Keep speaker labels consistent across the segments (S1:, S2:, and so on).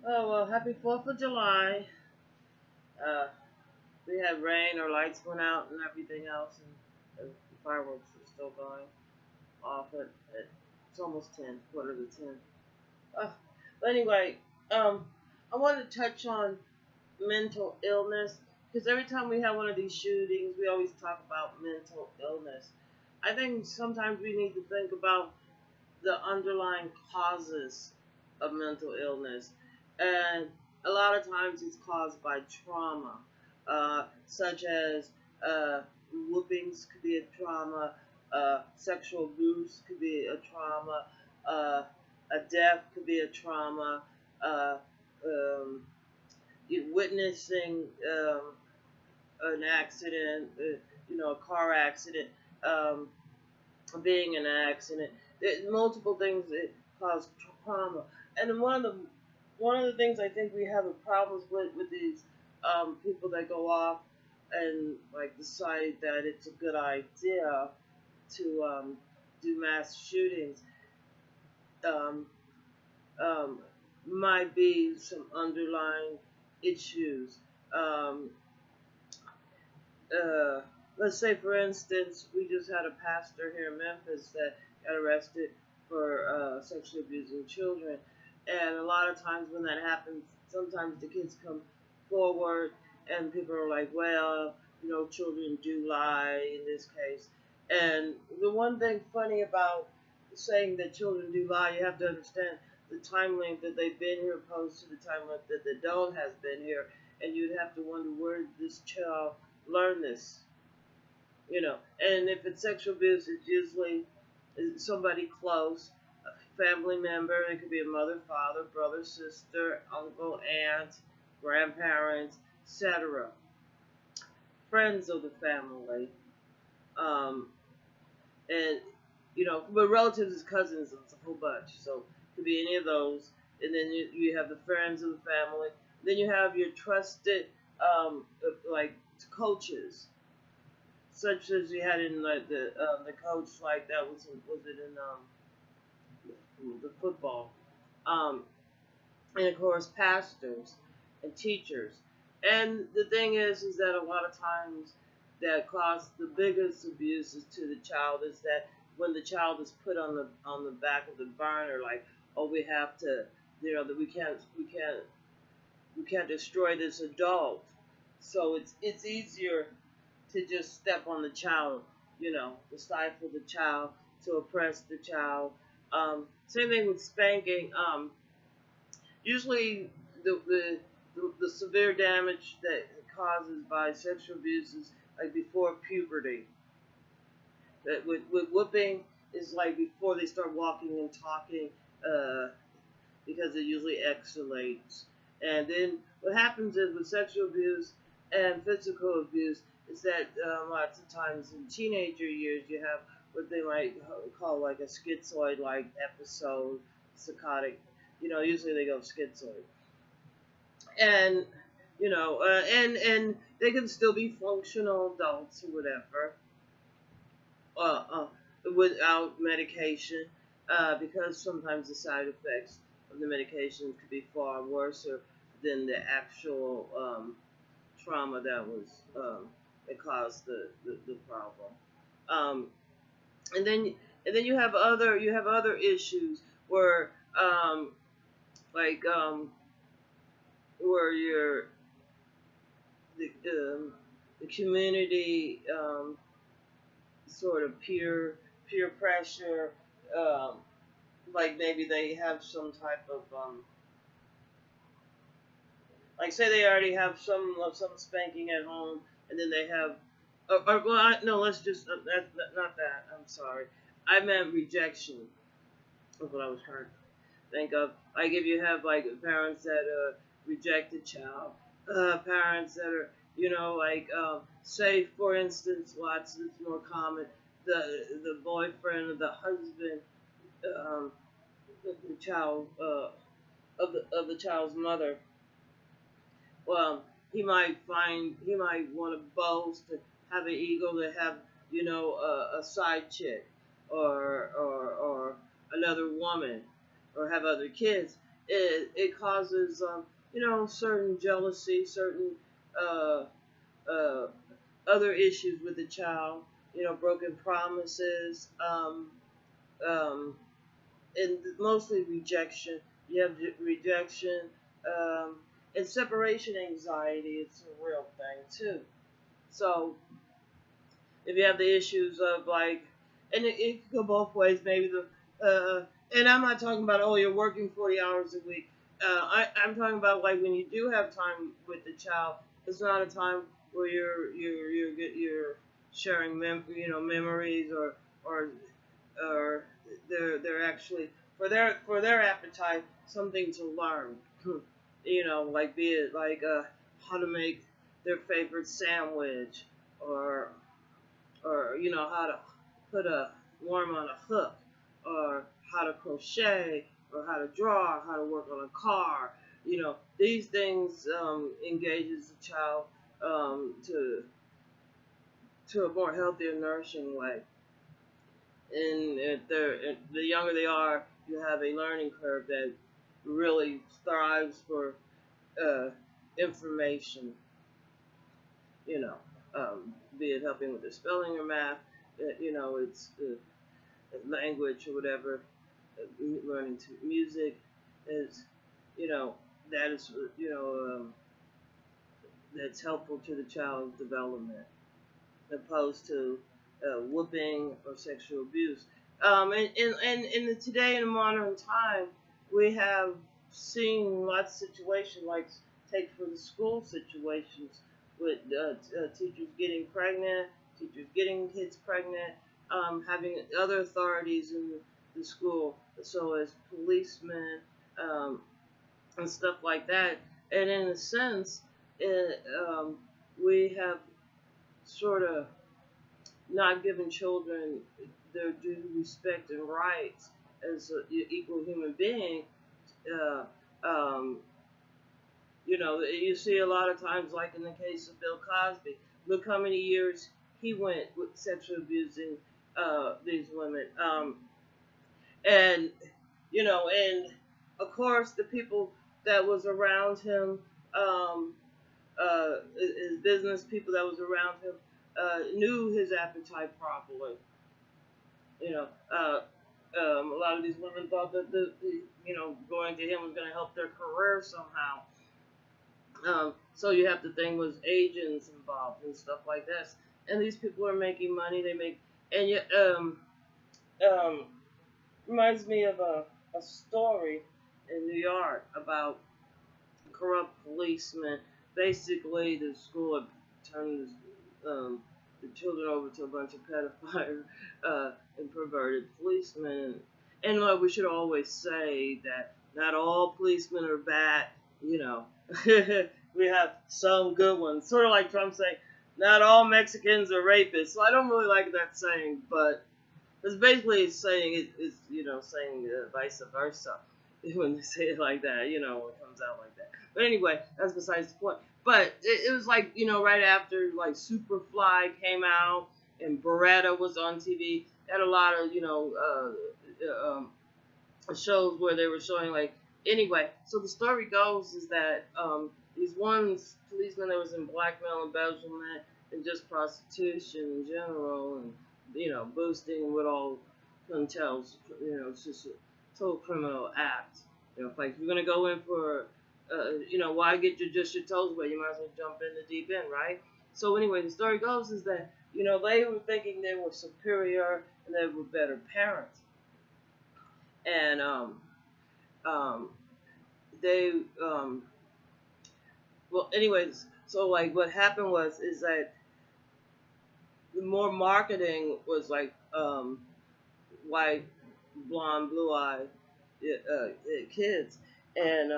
S1: Oh well, happy 4th of July. Uh, we had rain, our lights went out and everything else, and the fireworks are still going off at it's almost 10, quarter to 10. Uh, but anyway, um, I wanted to touch on mental illness because every time we have one of these shootings, we always talk about mental illness. I think sometimes we need to think about the underlying causes of mental illness. And a lot of times it's caused by trauma, such as whoopings could be a trauma, sexual abuse could be a trauma, uh, a death could be a trauma, uh, um, witnessing an accident, a car accident, um, being in an accident. There's multiple things that cause trauma, and one of the things I think we have a problems with these people that go off and like decide that it's a good idea to do mass shootings. Um, um, might be some underlying issues. Um, uh, let's say, for instance, we just had a pastor here in Memphis that got arrested for sexually abusing children. And a lot of times when that happens, sometimes the kids come forward and people are like, well, children do lie in this case. And the one thing funny about saying that children do lie, you have to understand the time length that they've been here opposed to the time length that the adult has been here. And you'd have to wonder where this child learn this. And if it's sexual abuse, it's usually somebody close, a family member. It could be a mother, father, brother, sister, uncle, aunt, grandparents, etc. Friends of the family, um, and but relatives is cousins. It's a whole bunch, so it could be any of those. And then you have the friends of the family. Then you have your trusted, like coaches, such as you had in like the coach like that was it in the football, um, and of course pastors and teachers. And the thing is that a lot of times that cause the biggest abuses to the child is that when the child is put on the back of the burner, like, oh, we have to, that we can't destroy this adult. So it's easier to just step on the child, to stifle the child, to oppress the child. Same thing with spanking. Usually, the severe damage that it causes by sexual abuse is like before puberty. That with whooping is like before they start walking and talking, uh, because it usually escalates. And then what happens is with sexual abuse and physical abuse is that lots of times in teenager years you have what they might call like a schizoid like episode, psychotic. Usually they go schizoid, and and they can still be functional adults or whatever, uh, uh, without medication, because sometimes the side effects of the medication could be far worse than the actual trauma that caused the problem. Um, and then and then you have other issues where like where the um, the community sort of peer pressure, um, like maybe they have some type of like say they already have some spanking at home, and then they have well, no, let's just not that. I'm sorry, I meant rejection. That's what I was trying to think of. Like if you have like parents that reject a child, parents that are like say for instance, lots it's more common, the boyfriend or the husband, um, the child of the child's mother. Well, he might want to boast, to have an ego, to have a side chick or another woman, or have other kids, it causes certain jealousy, certain uh, uh, other issues with the child, broken promises, um, and mostly rejection. You have rejection, um, and separation anxiety. It's a real thing too. So if you have the issues of like, and it could go both ways. Maybe and I'm not talking about, oh, you're working 40 hours a week. I'm talking about like when you do have time with the child. It's not a time where you're sharing memories, or or they're actually for their appetite something to learn. Like be it like how to make their favorite sandwich, or how to put a worm on a hook, or how to crochet, or how to draw, or how to work on a car. These things engages the child to a more healthier, nourishing way. And the younger they are, you have a learning curve that really thrives for uh, information. You know, be it helping with the spelling or math. It's language or whatever. Learning to music is, you know, that is, that's helpful to the child's development, opposed to whooping or sexual abuse. And today in modern time, we have seen lots of situations like, take for the school situations with teachers getting pregnant, teachers getting kids pregnant, having other authorities in the school, so as policemen, um, and stuff like that. And in a sense, we have sort of not giving children their due respect and rights as an equal human being. Uh, um, you see a lot of times, like in the case of Bill Cosby, look how many years he went with sexually abusing these women. And, and of course, the people that was around him, um, his business people that was around him, knew his appetite properly. You know, a lot of these women thought that going to him was going to help their career somehow. So you have the thing with agents involved and stuff like this, and these people are making money. They make, and yet, um, reminds me of a story in New York about corrupt policemen. Basically, the school had turned the children over to a bunch of pedophile and perverted policemen. And we should always say that not all policemen are bad. You know, we have some good ones. Sort of like Trump saying, not all Mexicans are rapists. So I don't really like that saying, but it's basically saying saying vice versa when they say it like that. When it comes out like that. But anyway, that's besides the point. But it was like, right after like Superfly came out and Beretta was on TV, had a lot of shows where they were showing like, anyway. So the story goes is that these ones policemen that was in blackmail, embezzlement, and just prostitution in general, and boosting what all entails. It's just a total criminal act. Like if you're gonna go in for, why get just your toes wet? You might as well jump in the deep end, right? So anyway, the story goes is that they were thinking they were superior and they were better parents, and they well, anyways. So like what happened is that the more marketing was like white, blonde, blue-eyed kids, and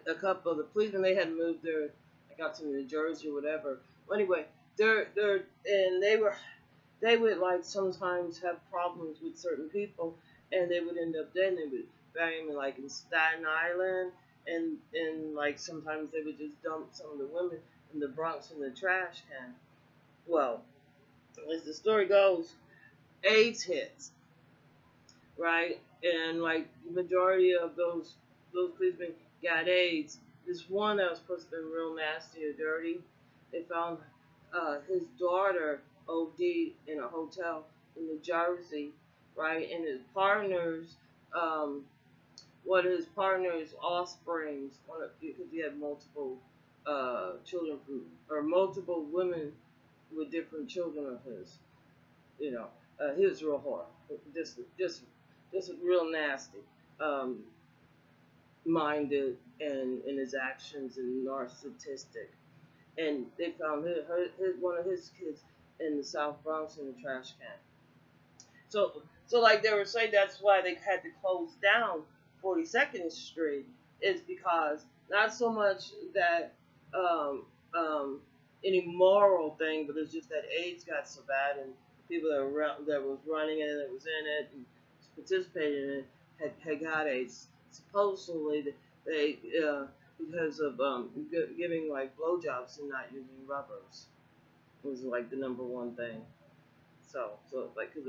S1: a couple of the policemen, they had moved their, I got to New Jersey or whatever. Well, anyway, and they would like sometimes have problems with certain people, and they would end up dead. And they would bury them like in Staten Island, and like sometimes they would just dump some of the women in the Bronx in the trash can. Well, as the story goes, AIDS hits, right? and like the majority of those policemen got AIDS. This one that was supposed to be real nasty or dirty, they found his daughter OD in a hotel in New Jersey, right? And his partners, um, one of his partners' offsprings, because he had multiple children from, or multiple women with different children of his. You know, he was real hard, just real nasty, um, minded, and in his actions and narcissistic. And they found one of his kids in the South Bronx in the trash can. So like they were saying, that's why they had to close down 42nd Street is because not so much that um, um, any moral thing, but it's just that AIDS got so bad and the people that was running it, that was in it, and participating in it had got AIDS. Supposedly they because of giving like blowjobs and not using rubbers was like the number one thing. So like, cause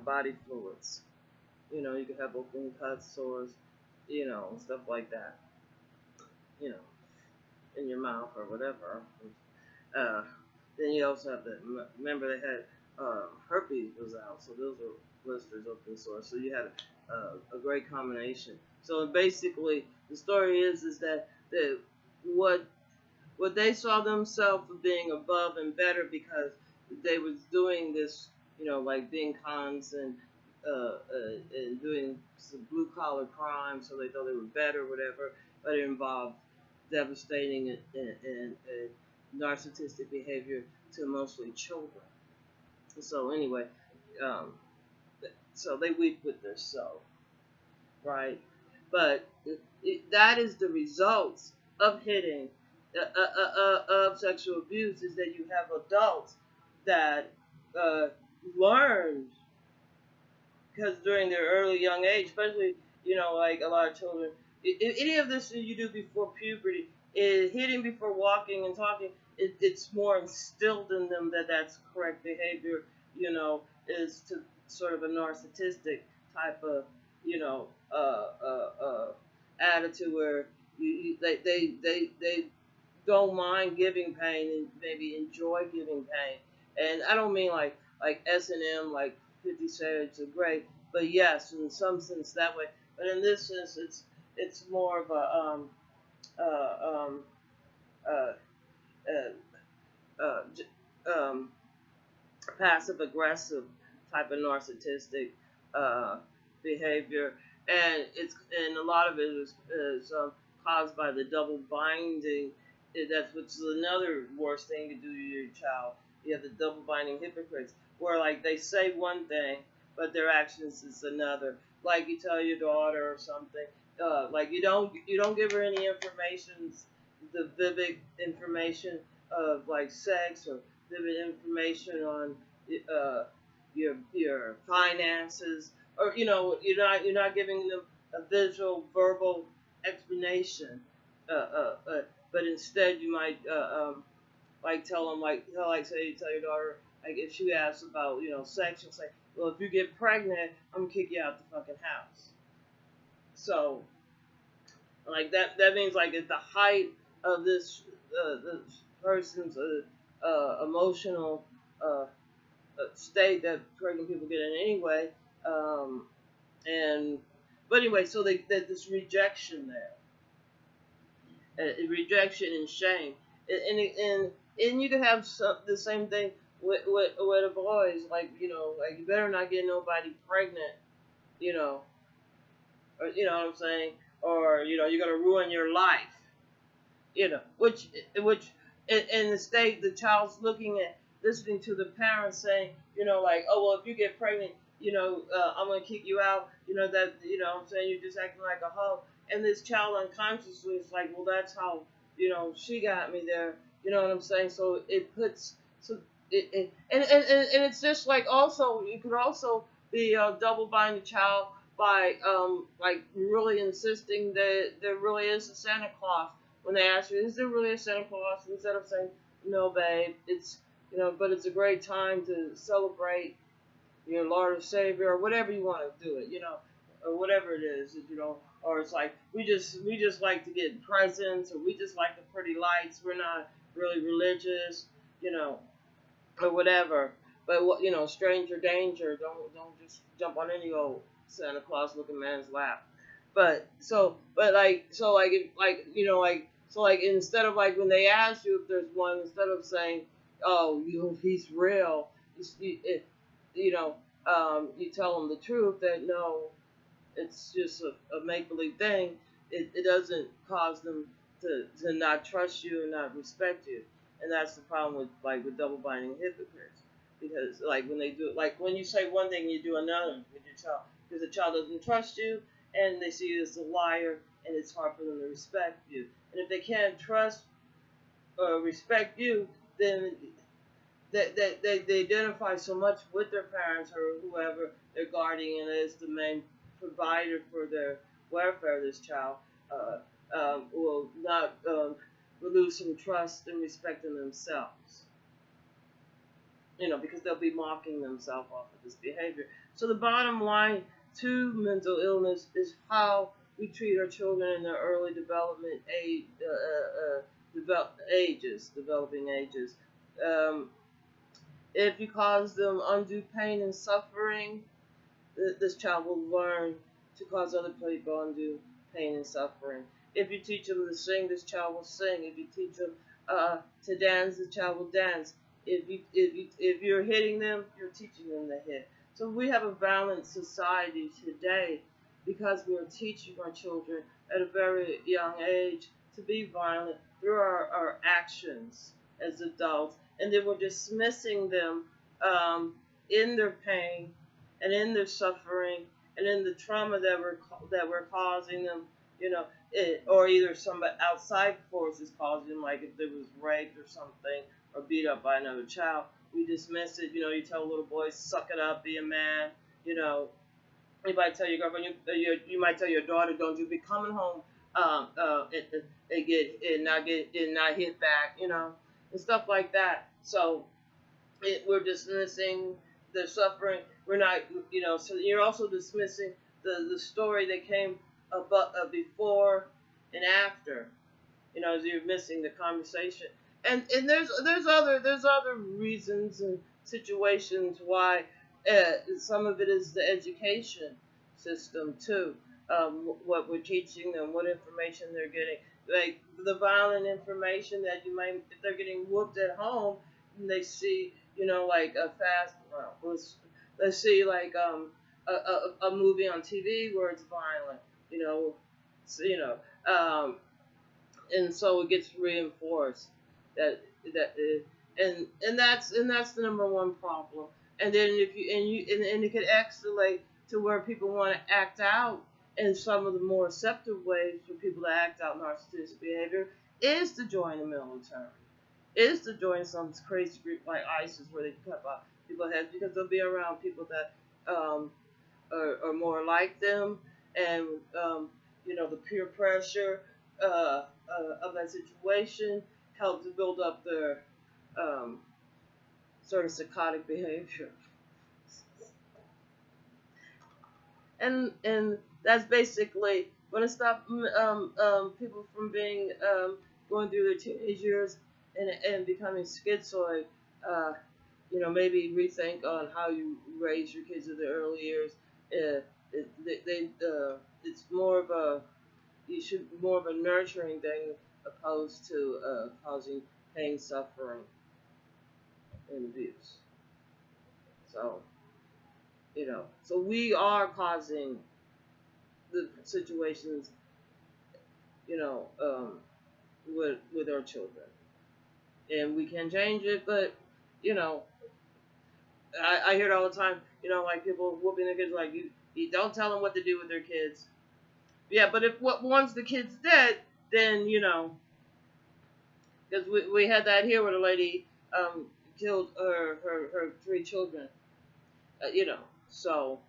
S1: body fluids. You could have open cuts, sores, stuff like that. You know, in your mouth or whatever. Uh, then you also have to remember they had herpes was out, so those are blisters, open sores. So you had a great combination. So basically, the story is that what what they saw themselves being above and better because they was doing this, like being cons and doing some blue collar crime, so they thought they were better, whatever. But it involved devastating and narcissistic behavior to mostly children. So anyway, um, so they weep with their soul, right? But that is the results of hitting of sexual abuse is that you have adults that uh, learned because during their early young age, especially like a lot of children, any of this that you do before puberty, is hitting before walking and talking. It's more instilled in them that that's correct behavior. Is to sort of a narcissistic type of you know attitude where they don't mind giving pain and maybe enjoy giving pain. And I don't mean like S&M, like 50 Shades of Grey, but yes, in some sense that way. But in this sense, it's more of a uh, um, uh, um, passive aggressive type of narcissistic uh, behavior, and a lot of it is caused by the double binding. That's which is another worst thing to do to your child. You have the double binding hypocrites, where like they say one thing, but their actions is another. Like you tell your daughter or something, like you don't give her any information, the vivid information of like sex or vivid information on uh, your finances, or you're not giving them a visual, verbal explanation, uh, uh, uh, but instead you might like tell them like say you tell your daughter like if she asks about sex, you'll say, well, if you get pregnant, I'm gonna kick you out the fucking house. So like that means like at the height of this person's emotional state that pregnant people get in anyway. Um, and but anyway, so that this rejection there, rejection and shame, and you can have the same thing with the boys, like you better not get nobody pregnant, you know, or you know what I'm saying, or you're gonna ruin your life, which in the state the child's looking at listening to the parents saying, like, oh well, if you get pregnant, I'm gonna kick you out, that what I'm saying, you're just acting like a hoe, and this child unconsciously is like, well, that's how she got me there, you know what I'm saying, so it puts so and it's just like also you could also be double bind the child by like really insisting that there really is a Santa Claus when they ask you, is there really a Santa Claus? Instead of saying, no, babe, it's, but it's a great time to celebrate, your Lord or Savior, or whatever you want to do it, or whatever it is, or it's like we just like to get presents, or we just like the pretty lights. We're not really religious, you know, or whatever. But stranger danger. Don't just jump on any old Santa Claus looking man's lap. But instead of like when they ask you if there's one, instead of saying, oh, he's real, you know, you tell them the truth that no, it's just a make believe thing. It doesn't cause them to not trust you and not respect you, and that's the problem with double binding hypocrites. Because like when they do, like when you say one thing, you do another with your child, because the child doesn't trust you and they see you as a liar, and it's hard for them to respect you. And if they can't trust or respect you, then they identify so much with their parents or whoever their guardian is, the main provider for their welfare. This child will not will lose some trust and respect in themselves, because they'll be mocking themselves off of this behavior. So the bottom line to mental illness is how we treat our children in their early development developing ages. Um, if you cause them undue pain and suffering, this child will learn to cause other people undue pain and suffering. If you teach them to sing, this child will sing. If you teach them to dance, the child will dance. If you're hitting them, you're teaching them to hit. So we have a violent society today because we're teaching our children at a very young age to be violent through our actions as adults, and then we're dismissing them in their pain and in their suffering and in the trauma that we're causing them, or either some outside force is causing them, like if there was raped or something, or beat up by another child. We dismiss it. You tell little boys, suck it up, be a man. You might tell your girlfriend, you might tell your daughter, don't you be coming home and not hit back, and stuff like that. So we're dismissing the suffering. We're not, so you're also dismissing the story that came before and after, as you're missing the conversation. And there's other reasons and situations why some of it is the education system too. What we're teaching them, what information they're getting, like the violent information that if they're getting whooped at home, and they see, like let's see like a movie on TV where it's violent, so, and so it gets reinforced that and that's the number one problem. And then if you it could escalate to where people want to act out, and some of the more accepted ways for people to act out narcissistic behavior is to join the military, is to join some crazy group like ISIS where they cut off people's heads, because they'll be around people that are more like them, and the peer pressure of that situation helps to build up their sort of psychotic behavior. And that's basically going to stop people from being going through their teenage years and becoming schizoid. Maybe rethink on how you raise your kids in the early years. It's more of a nurturing thing opposed to causing pain, suffering, and abuse. So we are causing the situations, with our children, and we can change it. But I hear it all the time. Like people whooping their kids, like you don't tell them what to do with their kids. Yeah, but once the kid's dead, then because we had that here where the lady killed her 3 children. So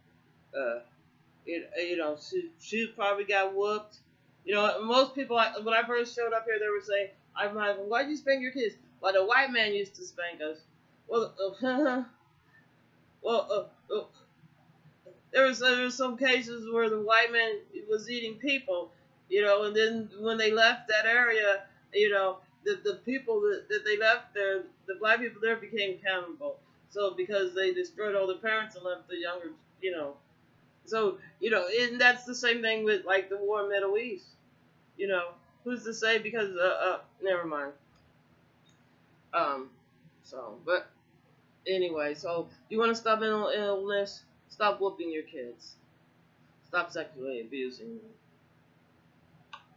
S1: she probably got whooped. Most people, when I first showed up here, they were saying, "I'm like, why'd you spank your kids?" Well, the white man used to spank us. Well, Oh, there was some cases where the white man was eating people, and then when they left that area, the people that they left there, the black people there became cannibal. So because they destroyed all the parents and left the younger, you know. So and that's the same thing with like the war in Middle East. You know, who's to say? Because never mind. Um, but anyway, so you want to stop mental illness? Stop whooping your kids. Stop sexually abusing them.